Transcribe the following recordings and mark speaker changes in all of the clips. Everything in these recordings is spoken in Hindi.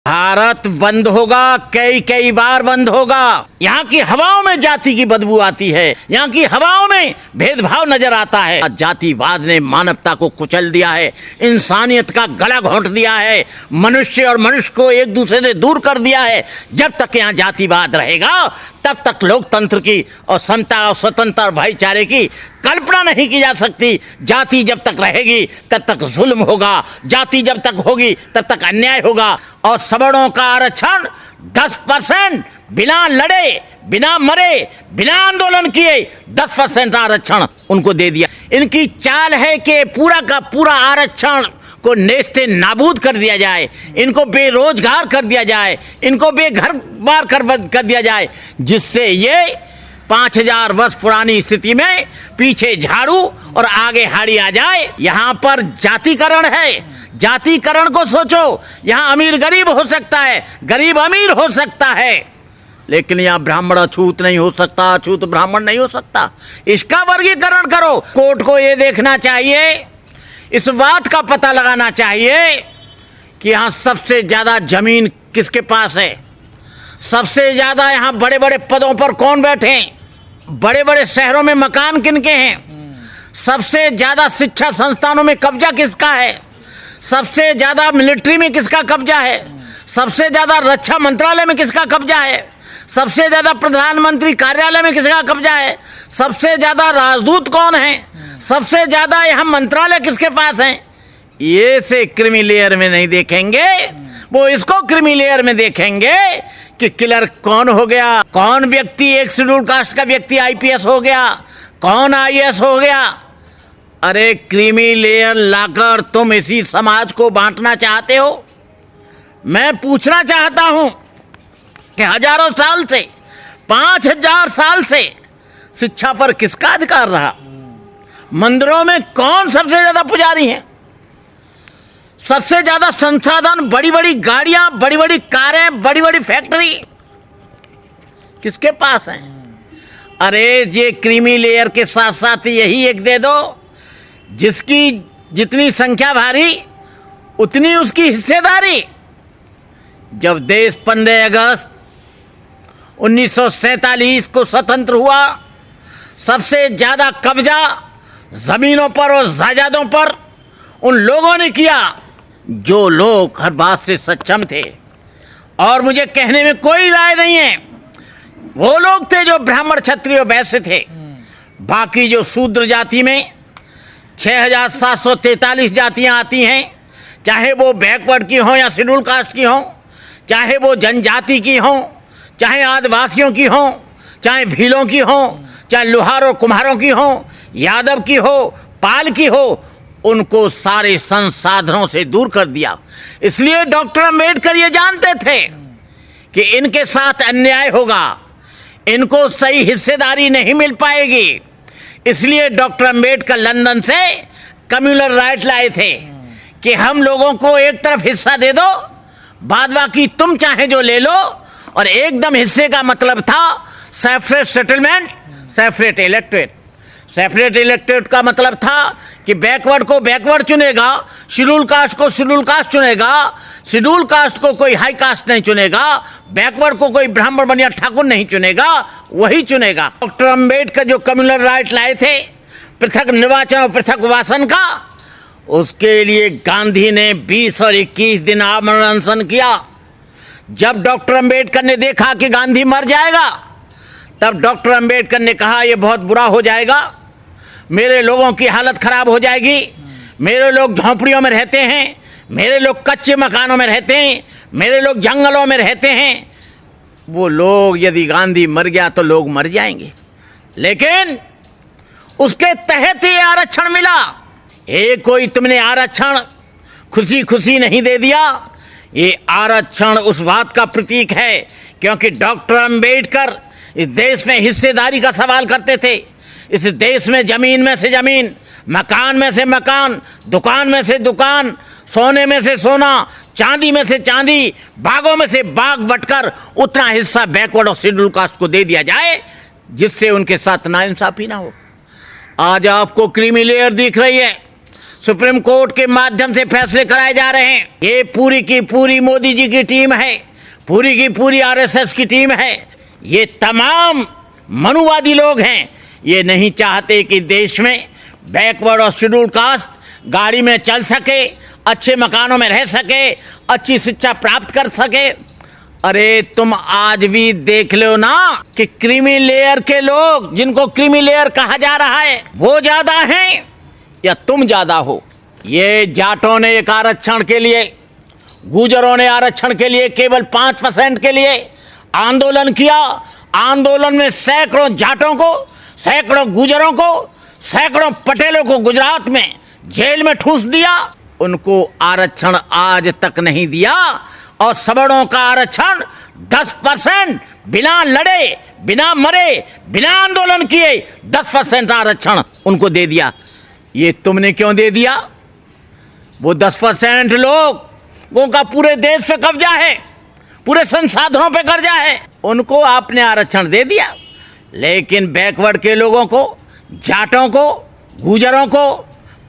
Speaker 1: भारत बंद होगा, कई कई बार बंद होगा। यहाँ की हवाओं में जाति की बदबू आती है, यहाँ की हवाओं में भेदभाव नजर आता है। जातिवाद ने मानवता को कुचल दिया है, इंसानियत का गला घोंट दिया है, मनुष्य और मनुष्य को एक दूसरे से दूर कर दिया है। जब तक यहाँ जातिवाद रहेगा तब तक लोकतंत्र की और समता और स्वतंत्रता और भाईचारे की कल्पना नहीं की जा सकती। जाति जब तक रहेगी तब तक जुल्म होगा, जाति जब तक होगी तब तक अन्याय होगा। और सवर्णों का आरक्षण 10% बिना लड़े, बिना मरे, बिना आंदोलन किए 10% आरक्षण उनको दे दिया। इनकी चाल है कि पूरा का पूरा आरक्षण को नेस्ते नाबूद कर दिया जाए, इनको बेरोजगार कर दिया जाए, इनको बेघर बार कर दिया जाए, जिससे ये 5000 वर्ष पुरानी स्थिति में पीछे झाड़ू और आगे हाड़ी आ जाए। यहाँ पर जातिकरण है, जातिकरण को सोचो। यहाँ अमीर गरीब हो सकता है, गरीब अमीर हो सकता है, लेकिन यहाँ ब्राह्मण अछूत नहीं हो सकता, अछूत ब्राह्मण नहीं हो सकता। इसका वर्गीकरण करो। कोर्ट को ये देखना चाहिए, इस बात का पता लगाना चाहिए कि यहाँ सबसे ज्यादा जमीन किसके पास है, सबसे ज्यादा यहाँ बड़े बड़े पदों पर कौन बैठे हैं, बड़े बड़े शहरों में मकान किनके हैं, सबसे ज्यादा शिक्षा संस्थानों में कब्जा किसका है, सबसे ज्यादा मिलिट्री में किसका कब्जा है, सबसे ज्यादा रक्षा मंत्रालय में किसका कब्जा है, सबसे ज्यादा प्रधानमंत्री कार्यालय में किसका कब्जा है, सबसे ज्यादा राजदूत कौन है, सबसे ज्यादा यहाँ मंत्रालय किसके पास है। ये से क्रीमी लेयर में नहीं देखेंगे, वो इसको क्रीमी लेयर में देखेंगे कि क्लर्क कौन हो गया, कौन व्यक्ति एक शेड्यूल कास्ट का व्यक्ति आईपीएस हो गया, कौन आईएएस हो गया। अरे क्रीमी लेयर लाकर तुम इसी समाज को बांटना चाहते हो। मैं पूछना चाहता हूं कि हजारों साल से, 5000 साल से शिक्षा पर किसका अधिकार रहा। मंदिरों में कौन सबसे ज्यादा पुजारी हैं, सबसे ज्यादा संसाधन, बड़ी बड़ी गाड़ियां, बड़ी बड़ी कारें, बड़ी बड़ी फैक्ट्री किसके पास हैं। अरे ये क्रीमी लेयर के साथ साथ यही एक दे दो, जिसकी जितनी संख्या भारी उतनी उसकी हिस्सेदारी। जब देश 15 अगस्त 1947 को स्वतंत्र हुआ, सबसे ज्यादा कब्जा जमीनों पर और जायदादों पर उन लोगों ने किया जो लोग हर बात से सक्षम थे। और मुझे कहने में कोई राय नहीं है, वो लोग थे जो ब्राह्मण क्षत्रिय वैश्य थे। बाकी जो शूद्र जाति में 6743 जातियां आती हैं, चाहे वो बैकवर्ड की हों या शेड्यूल कास्ट की हों, चाहे वो जनजाति की हों, चाहे आदिवासियों की हों, चाहे भीलों की हों, चाहे लोहारों कुम्हारों की हों, यादव की हो, पाल की हो, उनको सारे संसाधनों से दूर कर दिया। इसलिए डॉक्टर अंबेडकर ये जानते थे कि इनके साथ अन्याय होगा, इनको सही हिस्सेदारी नहीं मिल पाएगी। इसलिए डॉक्टर अंबेडकर लंदन से कम्युनल राइट लाए थे कि हम लोगों को एक तरफ हिस्सा दे दो, बाद बाकी तुम चाहे जो ले लो। और एकदम हिस्से का मतलब था separate settlement, separate electorate. Separate electorate का मतलब था कि बैकवर्ड को बैकवर्ड चुनेगा, शेड्यूल कास्ट को शेड्यूल कास्ट चुनेगा, शेड्यूल कास्ट को कोई हाई कास्ट नहीं चुनेगा, बैकवर्ड को कोई ब्राह्मण बनिया ठाकुर नहीं चुनेगा, वही चुनेगा। डॉक्टर अंबेडकर जो कम्युनल राइट लाए थे, पृथक निर्वाचन और पृथक वासन का, उसके लिए गांधी ने 20 और 21 दिन आमरण अनशन किया। जब डॉक्टर अंबेडकर ने देखा कि गांधी मर जाएगा, तब डॉक्टर अंबेडकर ने कहा यह बहुत बुरा हो जाएगा, मेरे लोगों की हालत खराब हो जाएगी, मेरे लोग झोंपड़ियों में रहते हैं, मेरे लोग कच्चे मकानों में रहते हैं, मेरे लोग जंगलों में रहते हैं। वो लोग, यदि गांधी मर गया तो लोग मर जाएंगे। लेकिन उसके तहत ये आरक्षण मिला। ये कोई तुमने आरक्षण खुशी खुशी नहीं दे दिया, ये आरक्षण उस बात का प्रतीक है क्योंकि डॉक्टर अंबेडकर इस देश में हिस्सेदारी का सवाल करते थे। इस देश में जमीन में से जमीन, मकान में से मकान, दुकान में से दुकान, सोने में से सोना, चांदी में से चांदी, बागों में से बाग बटकर उतना हिस्सा बैकवर्ड और शेड्यूल कास्ट को दे दिया जाए जिससे उनके साथ नाइंसाफी ना हो। आज आपको क्रीमी लेयर दिख रही है, सुप्रीम कोर्ट के माध्यम से फैसले कराए जा रहे हैं। ये पूरी की पूरी मोदी जी की टीम है, पूरी की पूरी आरएसएस की टीम है। ये तमाम मनुवादी लोग हैं। ये नहीं चाहते कि देश में बैकवर्ड और शेड्यूल कास्ट गाड़ी में चल सके, अच्छे मकानों में रह सके, अच्छी शिक्षा प्राप्त कर सके। अरे तुम आज भी देख लो ना कि क्रीमी लेयर के लोग, जिनको क्रीमी लेयर कहा जा रहा है, वो ज्यादा हैं या तुम ज्यादा हो। ये जाटों ने एक आरक्षण के लिए, गुजरों ने आरक्षण के लिए केवल 5% के लिए आंदोलन किया। आंदोलन में सैकड़ों जाटों को, सैकड़ों गुजरों को, सैकड़ों पटेलों को गुजरात में जेल में ठूस दिया। उनको आरक्षण आज तक नहीं दिया। और सवर्णों का आरक्षण 10%, बिना लड़े, बिना मरे, बिना आंदोलन किए 10% आरक्षण उनको दे दिया। ये तुमने क्यों दे दिया? वो 10% लोगों का पूरे देश पे कब्जा है, पूरे संसाधनों पे कब्जा है, उनको आपने आरक्षण दे दिया। लेकिन बैकवर्ड के लोगों को, जाटों को, गुजरों को,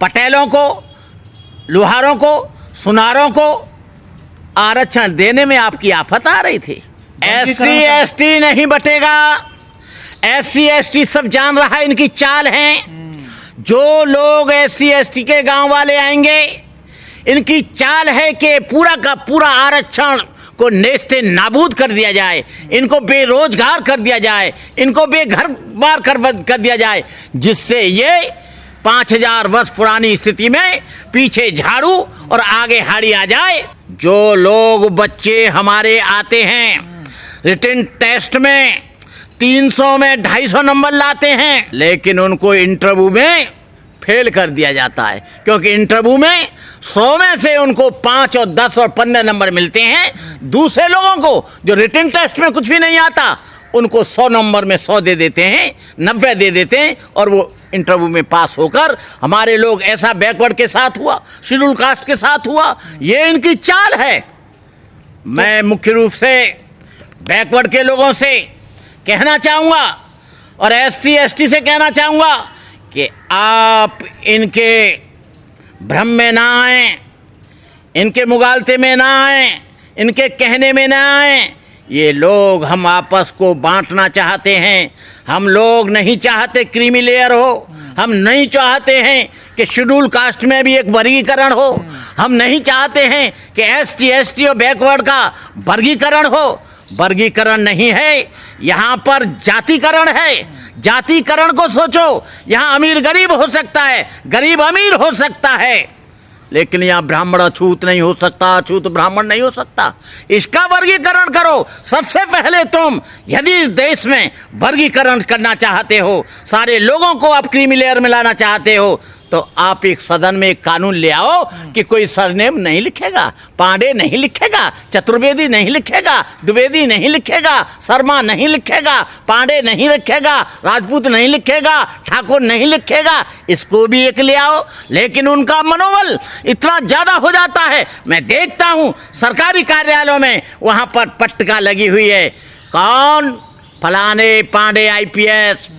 Speaker 1: पटेलों को, लोहारों को, सुनारों को आरक्षण देने में आपकी आफत आ रही थी। SC ST नहीं बटेगा। SC ST सब जान रहा है, इनकी चाल है। जो लोग SC ST के गांव वाले आएंगे, इनकी चाल है कि पूरा का पूरा आरक्षण को नेस्ते नाबूद कर दिया जाए, इनको बेरोजगार कर दिया जाए, इनको बेघर बार कर दिया जाए, जिससे ये 5000 वर्ष पुरानी स्थिति में पीछे झाड़ू और आगे हाड़ी आ जाए। जो लोग बच्चे हमारे आते हैं रिटन टेस्ट में 300 में 250 नंबर लाते हैं, लेकिन उनको इंटरव्यू में फेल कर दिया जाता है, क्योंकि इंटरव्यू में 100 में से उनको 5 और 10 और 15 नंबर मिलते हैं। दूसरे लोगों को जो रिटन टेस्ट में कुछ भी नहीं आता, उनको 100 नंबर में 100 दे देते हैं, 90 दे देते हैं, और वो इंटरव्यू में पास होकर, हमारे लोग ऐसा बैकवर्ड के साथ हुआ, शेड्यूल कास्ट के साथ हुआ। ये इनकी चाल है। मैं मुख्य रूप से बैकवर्ड के लोगों से कहना चाहूंगा और SC ST से कहना चाहूंगा कि आप इनके भ्रम में ना आए, इनके मुगालते में ना आए, इनके कहने में ना आए। ये लोग हम आपस को बांटना चाहते हैं। हम लोग नहीं चाहते क्रीमी लेयर हो, हम नहीं चाहते हैं कि शेड्यूल कास्ट में भी एक वर्गीकरण हो, हम नहीं चाहते हैं कि ST ST और बैकवर्ड का वर्गीकरण हो। वर्गीकरण नहीं है, यहाँ पर जातिकरण है। जातिकरण को सोचो, यहाँ अमीर गरीब हो सकता है, गरीब अमीर हो सकता है, लेकिन यहाँ ब्राह्मण अछूत नहीं हो सकता, अछूत ब्राह्मण नहीं हो सकता। इसका वर्गीकरण करो। सबसे पहले तुम यदि इस देश में वर्गीकरण करना चाहते हो, सारे लोगों को आप क्रीमी लेयर में लाना चाहते हो, तो आप एक सदन में एक कानून ले आओ कि कोई सरनेम नहीं लिखेगा, पांडे नहीं लिखेगा, चतुर्वेदी नहीं लिखेगा, द्विवेदी नहीं लिखेगा, शर्मा नहीं लिखेगा, पांडे नहीं लिखेगा, राजपूत नहीं लिखेगा, ठाकुर नहीं लिखेगा। इसको भी एक ले आओ। लेकिन उनका मनोबल इतना ज्यादा हो जाता है, मैं देखता हूं सरकारी कार्यालयों में वहां पर पट्टिका लगी हुई है, कौन फलाने पांडे IPS,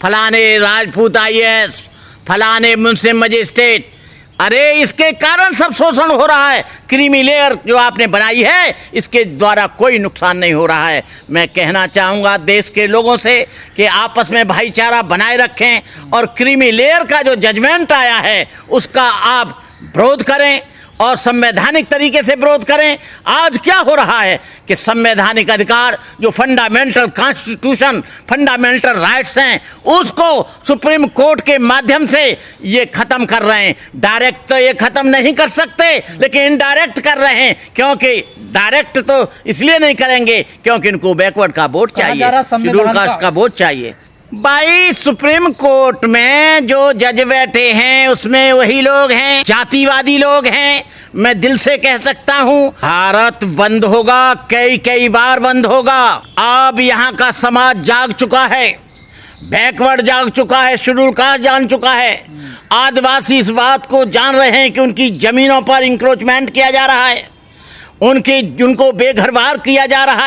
Speaker 1: फलाने राजपूत IAS, फलाने मुंसिफ मजिस्ट्रेट। अरे इसके कारण सब शोषण हो रहा है। क्रीमी लेयर जो आपने बनाई है, इसके द्वारा कोई नुकसान नहीं हो रहा है। मैं कहना चाहूँगा देश के लोगों से कि आपस में भाईचारा बनाए रखें और क्रीमी लेयर का जो जजमेंट आया है उसका आप विरोध करें और संवैधानिक तरीके से विरोध करें। आज क्या हो रहा है कि संवैधानिक अधिकार जो फंडामेंटल कॉन्स्टिट्यूशन, फंडामेंटल राइट्स हैं, उसको सुप्रीम कोर्ट के माध्यम से ये खत्म कर रहे हैं। डायरेक्ट तो ये खत्म नहीं कर सकते, लेकिन इनडायरेक्ट कर रहे हैं, क्योंकि डायरेक्ट तो इसलिए नहीं करेंगे क्योंकि इनको बैकवर्ड का वोट चाहिए, शेड्यूल कास्ट का वोट चाहिए। भाई सुप्रीम कोर्ट में जो जज बैठे हैं उसमें वही लोग हैं, जातिवादी लोग हैं। मैं दिल से कह सकता हूँ भारत बंद होगा, कई बार बंद होगा। अब यहाँ का समाज जाग चुका है, बैकवर्ड जाग चुका है, शेड्यूल कास्ट जान चुका है, आदिवासी इस बात को जान रहे हैं कि उनकी जमीनों पर इंक्रोचमेंट किया जा रहा है, उनको बेघरबार किया जा रहा है।